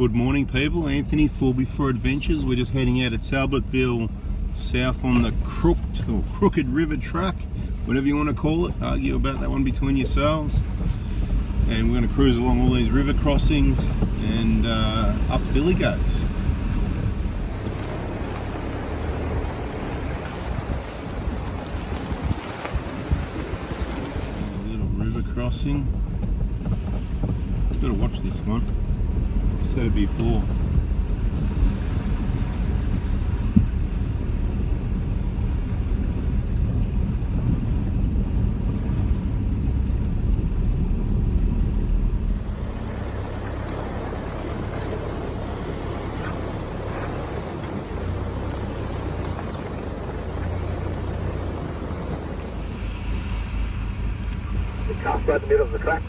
Good morning, people. Anthony, Fulby for Adventures. We're just heading out of Talbotville south on the Crooked River Track, whatever you want to call it. Argue about that one between yourselves. And we're going to cruise along all these river crossings and up BILLYGOATS. A little river crossing. Got to watch this one. Said it before. The car's right in the middle of the track.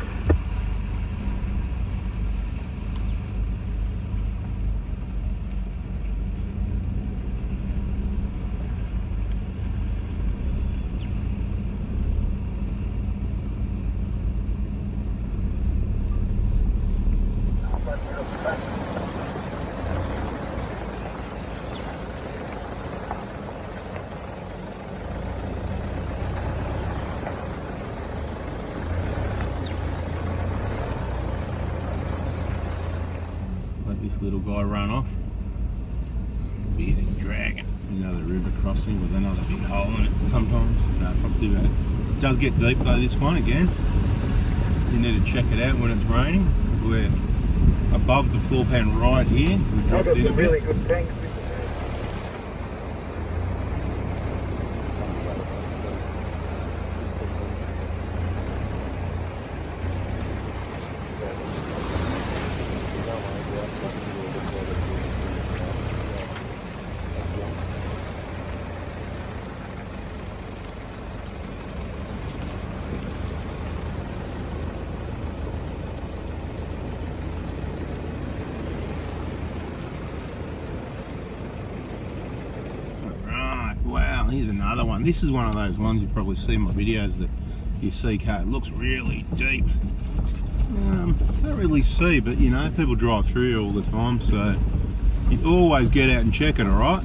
Let this little guy run off. Bearded dragon. Another river crossing with another big hole in it sometimes. No, it's not too bad. It does get deep though, this one again. You need to check it out when it's raining, because we're above the floor pan right here. We dropped in a bit. Really good things. Wow, here's another one. This is one of those ones you probably see in my videos that you see it looks really deep. Can't really see, but you know, people drive through here all the time, so you always get out and check it, alright?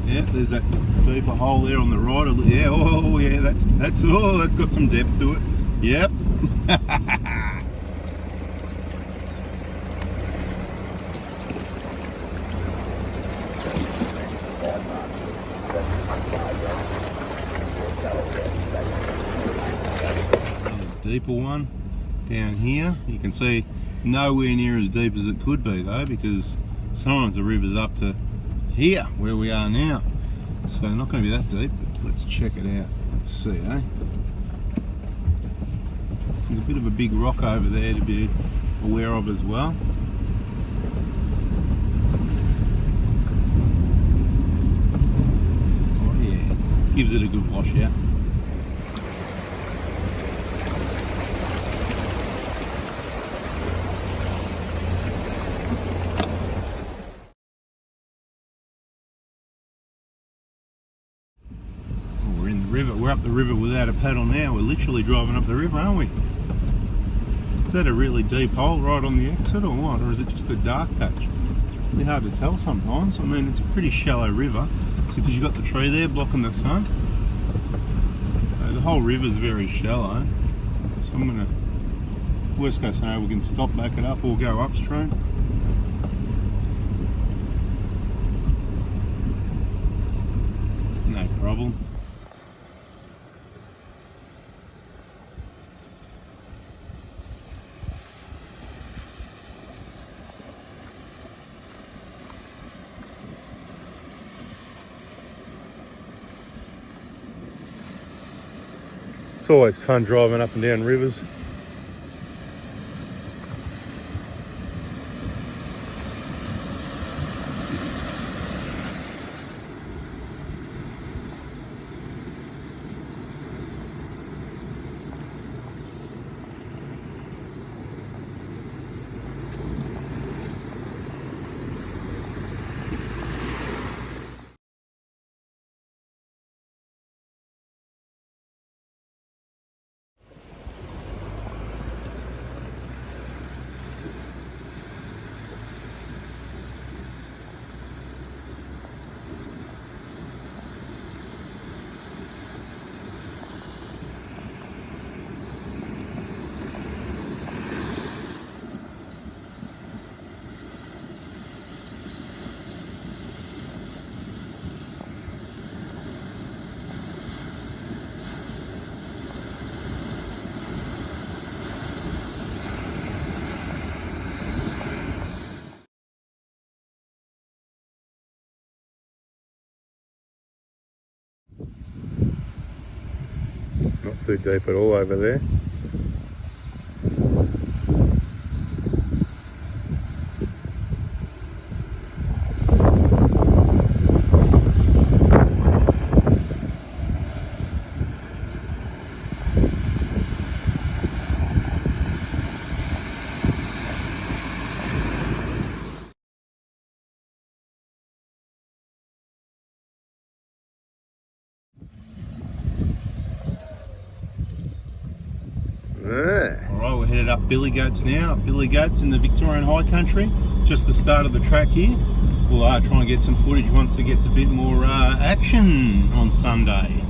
Yeah, there's that deeper hole there on the right. Yeah, oh yeah, that's got some depth to it. Yep. Deeper one down here. You can see nowhere near as deep as it could be though, because sometimes the river's up to here where we are now, so not going to be that deep, but let's check it out. Let's see, eh? There's a bit of a big rock over there to be aware of as well. Oh yeah, gives it a good wash out. We're up the river without a paddle now. We're literally driving up the river, aren't we? Is that a really deep hole right on the exit or what? Or is it just a dark patch? It's really hard to tell sometimes. I mean, it's a pretty shallow river. So because you've got the tree there blocking the sun. So the whole river's very shallow. So I'm going to, worst case scenario, we can stop, back it up or go upstream. No problem. It's always fun driving up and down rivers. too deep at all over there. Alright, we're headed up Billygoats now. Billygoats in the Victorian High Country. Just the start of the track here. We'll try and get some footage once it gets a bit more action on Sunday.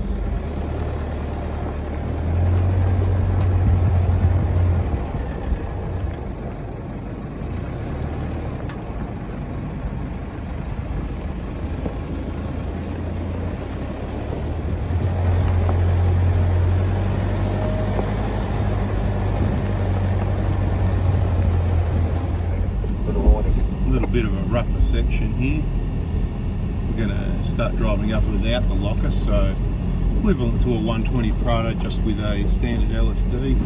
Bit of a rougher section here. We're going to start driving up without the locker, so equivalent to a 120 Prado, just with a standard LSD,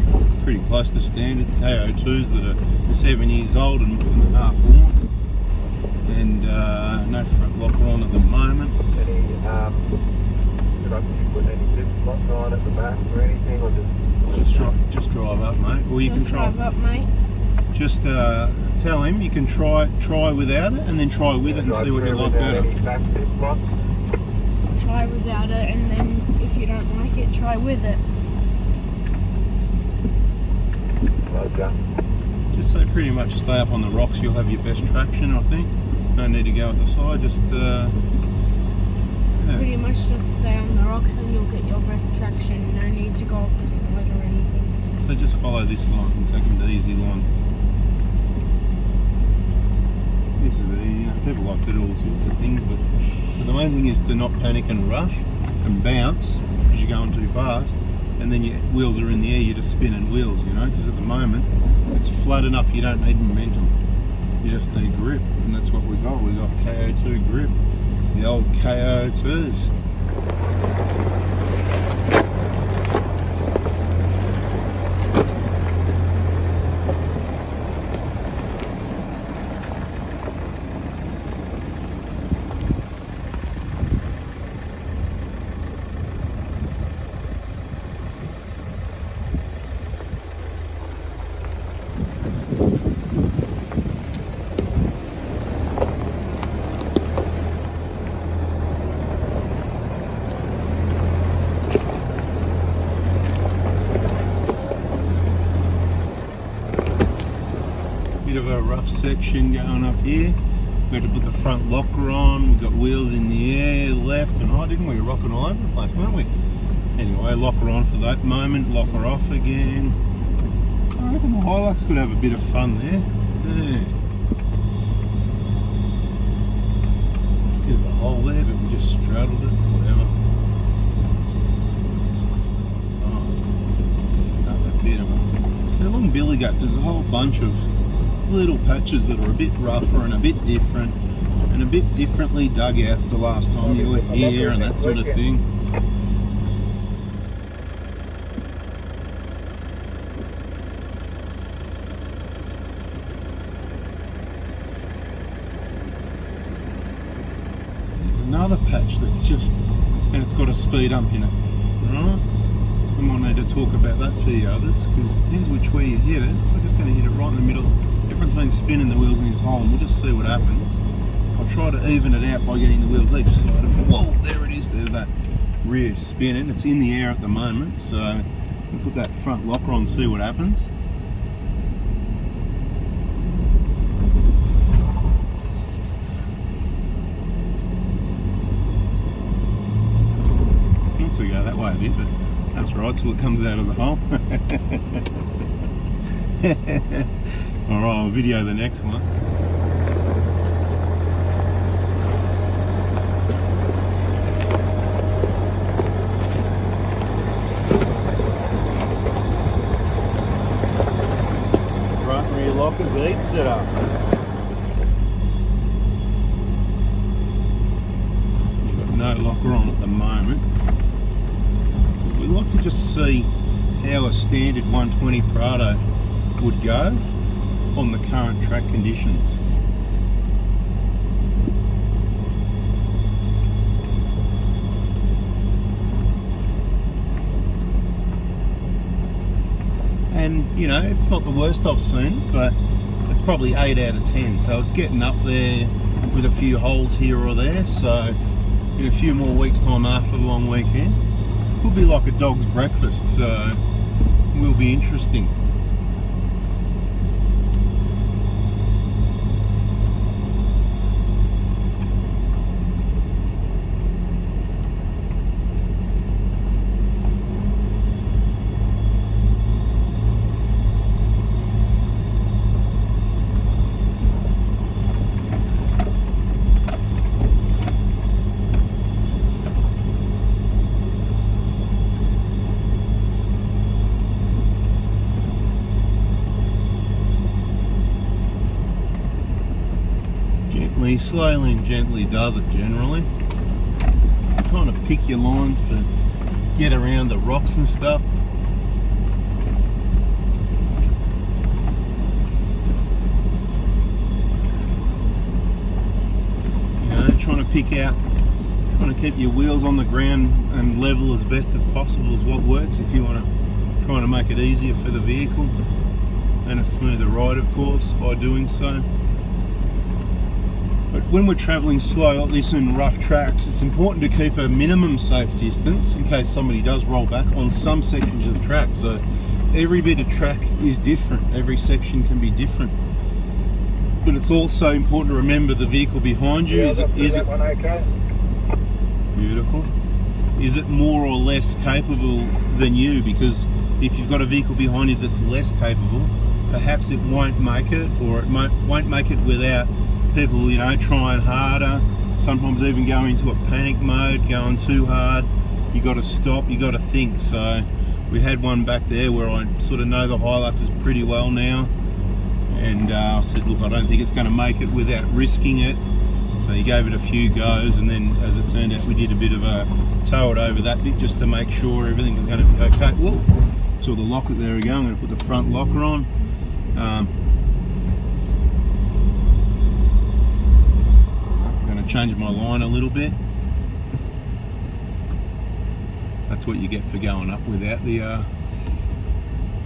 pretty close to standard. KO2s that are 7 years old and half worn, and no front locker on at the moment. Any, put any zip slots on at the back or anything, or just drive up, mate. Or you can drive up, mate. Just tell him you can try without it, and then try with it and see what you like better. Try without it, and then if you don't like it, try with it. Roger. Just so pretty much stay up on the rocks, you'll have your best traction, I think. No need to go at the side, just yeah. Pretty much just stay on the rocks and you'll get your best traction. No need to go up the side or anything. So just follow this line and take the easy line. This is the, people like to do all sorts of things, but so the main thing is to not panic and rush and bounce because you're going too fast, and then your wheels are in the air, you're just spinning wheels, you know, because at the moment it's flat enough you don't need momentum, you just need grip, and that's what we got KO2 grip, the old KO2s. Bit of a rough section going up here. We've got to put the front locker on. We've got wheels in the air, left and right, didn't we? We're rocking all over the place, weren't we? Anyway, locker on for that moment, locker off again. I reckon the Hilux could have a bit of fun there. Yeah. Bit of a hole there, but we just straddled it, whatever. Oh, another bit of a... So along Billygoats, there's a whole bunch of little patches that are a bit rougher and a bit different and a bit differently dug out the last time you were here and that sort of thing. There's another patch that's just, and it's got a speed ump in it, right? We might need to talk about that for the others, because here's which way you hit it. We're just going to hit it right in the middle. Everyone's been spinning the wheels in this hole, and we'll just see what happens. I'll try to even it out by getting the wheels each side. Whoa, there it is. There's that rear spinning. It's in the air at the moment, so we'll put that front locker on and see what happens. Wants to go that way a bit, but that's right till it comes out of the hole. Alright, I'll video the next one. Front rear lockers eats it up. You've got no locker on at the moment. We like to just see how a standard 120 Prado would go on the current track conditions. And you know, it's not the worst I've seen, but it's probably 8 out of 10, so it's getting up there with a few holes here or there. So in a few more weeks time after the long weekend, will be like a dog's breakfast, so it will be interesting. Slowly and gently does it generally. Kind of pick your lines to get around the rocks and stuff. You know, trying to keep your wheels on the ground and level as best as possible is what works if you want to try to make it easier for the vehicle and a smoother ride, of course, by doing so. But when we're travelling slow like this in rough tracks, it's important to keep a minimum safe distance in case somebody does roll back on some sections of the track. So every bit of track is different, every section can be different. But it's also important to remember the vehicle behind you. Is it okay? Beautiful. Is it more or less capable than you? Because if you've got a vehicle behind you that's less capable, perhaps it won't make it, or it won't make it without people, you know, trying harder, sometimes even going into a panic mode, going too hard. You got to stop, you got to think. So we had one back there where I sort of know the Hiluxes pretty well now, and I said, look, I don't think it's going to make it without risking it. So he gave it a few goes, and then as it turned out, we did a bit of a tow it over that bit just to make sure everything was going to be okay. Whoa, saw the locker, there we go. I'm going to put the front locker on. Change my line a little bit. That's what you get for going up without the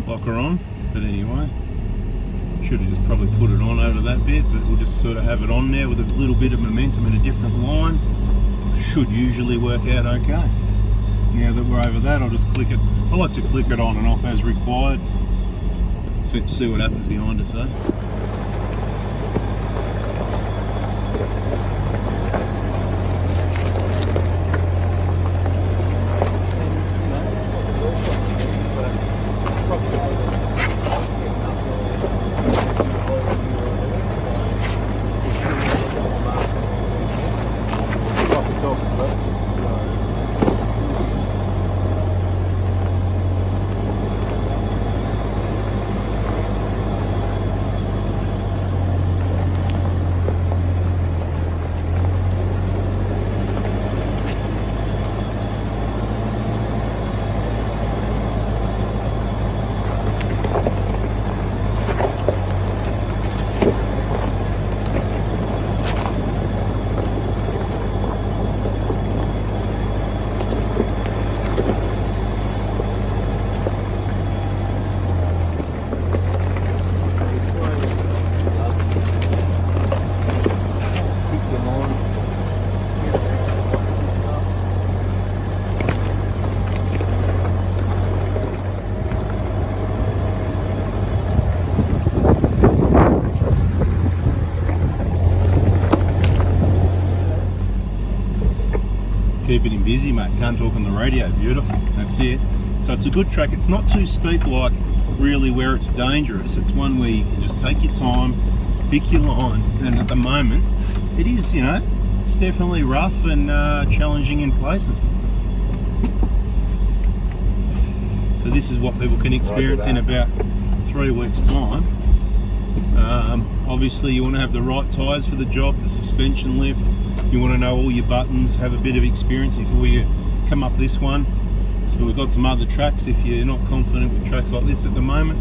locker on. But anyway, should have just probably put it on over that bit, but we'll just sort of have it on there with a little bit of momentum in a different line. Should usually work out okay. Now that we're over that, I'll just click it. I like to click it on and off as required. See what happens behind us, eh? Keeping him busy, mate. Can't talk on the radio. Beautiful. That's it. So it's a good track. It's not too steep like really where it's dangerous. It's one where you can just take your time, pick your line, and at the moment it is, you know, it's definitely rough and challenging in places. So this is what people can experience in about 3 weeks' time. Obviously you want to have the right tyres for the job, the suspension lift. You want to know all your buttons, have a bit of experience before you come up this one. So we've got some other tracks. If you're not confident with tracks like this at the moment,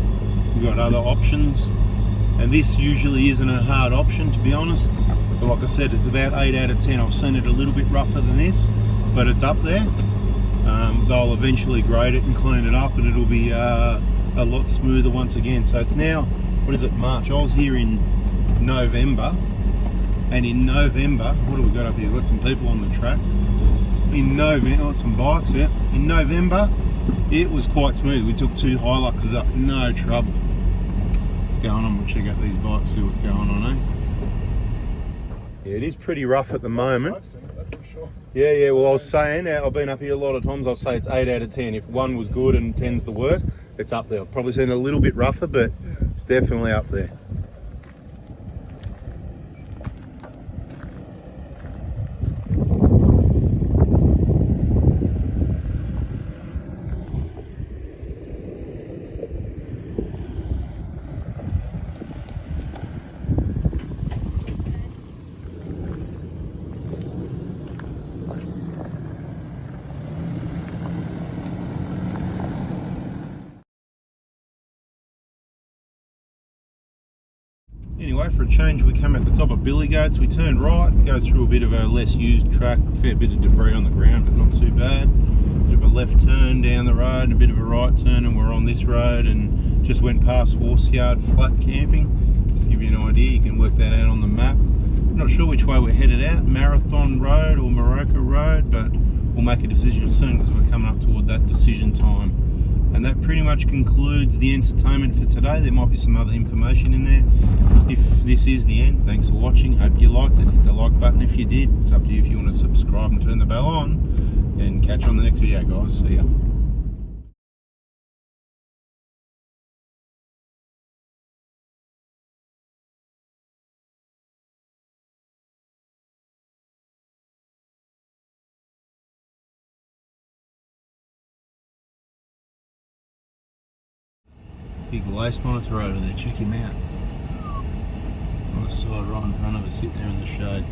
we've got other options. And this usually isn't a hard option, to be honest. But like I said, it's about 8 out of 10. I've seen it a little bit rougher than this, but it's up there. They'll eventually grade it and clean it up, and it'll be a lot smoother once again. So it's now, what is it, March? I was here in November, and in November, what do we got up here? We've got some people on the track. In November, some bikes, yeah. In November, it was quite smooth. We took 2 Hiluxes up, no trouble. What's going on? We'll check out these bikes, see what's going on, eh? Yeah, it is pretty rough at the moment. I've seen it, that's for sure. Yeah, well, I was saying, I've been up here a lot of times, I'd say it's 8 out of 10. If 1 was good and 10's the worst, it's up there. I've probably seen it a little bit rougher, but it's definitely up there. Anyway, for a change, we come at the top of BILLYGOATS, we turned right, goes through a bit of a less used track, a fair bit of debris on the ground, but not too bad. Bit of a left turn down the road, and a bit of a right turn, and we're on this road, and just went past Horse Yard Flat Camping. Just to give you an idea, you can work that out on the map. I'm not sure which way we're headed out, Marathon Road or Morocco Road, but we'll make a decision soon because we're coming up toward that decision time. And that pretty much concludes the entertainment for today. There might be some other information in there. If this is the end, thanks for watching. Hope you liked it. Hit the like button if you did. It's up to you if you want to subscribe and turn the bell on. And catch you on the next video, guys. See ya. Big lace monitor over there, check him out. On the side right in front of us, sitting there in the shade.